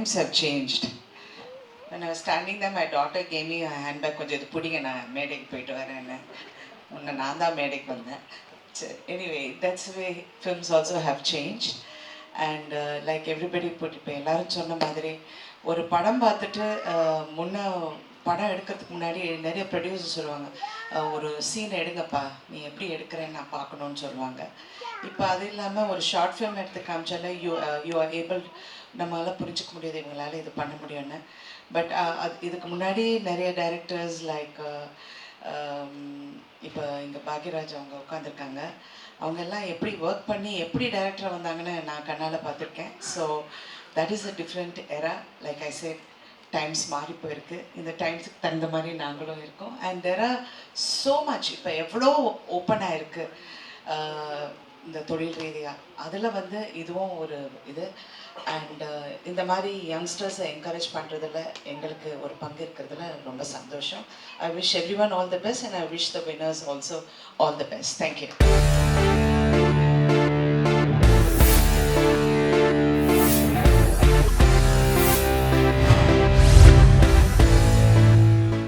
times have changed. When I was standing there, my daughter gave me a handbag. கொஞ்சம் இது பிடிங்க நான் மேடைக்கு போயிட்டு வரேன்னு. முன்ன நான் தான் மேடைக்கு வந்தேன். Anyway, that's the way films also have changed. And like everybody put இப்போ எல்லாரும் சொன்ன மாதிரி ஒரு படம் பார்த்துட்டு முன்ன படம் எடுக்கிறதுக்கு முன்னாடி நிறைய ப்ரொடியூசர் சொல்லுவாங்க ஒரு சீன் எடுங்கப்பா நீ எப்படி எடுக்கிறேன்னு நான் பார்க்கணுன்னு சொல்லுவாங்க. இப்போ அது இல்லாமல் ஒரு ஷார்ட் ஃபிலிம் எடுத்து காமிச்சாலே யூ ஆர் ஏபிள் நம்மளால் புரிஞ்சிக்க முடியாது இவங்களால இது பண்ண முடியும்னு. பட் இதுக்கு முன்னாடி நிறைய டைரக்டர்ஸ் லைக் இப்போ இங்கே பாக்யராஜ் அவங்க உட்காந்துருக்காங்க. அவங்க எல்லாம் எப்படி ஒர்க் பண்ணி எப்படி டைரக்டராக வந்தாங்கன்னு நான் கண்ணால் பார்த்துருக்கேன். So that is a different era. Like I said times மாறி போயிருக்கு. இந்த டைம்ஸுக்கு தகுந்த மாதிரி நாங்களும் இருக்கோம். And there are so much இப்போ எவ்வளோ ஓப்பனாக இருக்குது இந்த தொழில் ரீதியாக. அதில் வந்து இதுவும் ஒரு இது. அண்ட் இந்த மாதிரி யங்ஸ்டர்ஸை என்கரேஜ் பண்ணுறதுல எங்களுக்கு ஒரு பங்கு இருக்கிறதுல ரொம்ப சந்தோஷம். I wish every one all the best and I wish the winners also all the best. Thank you.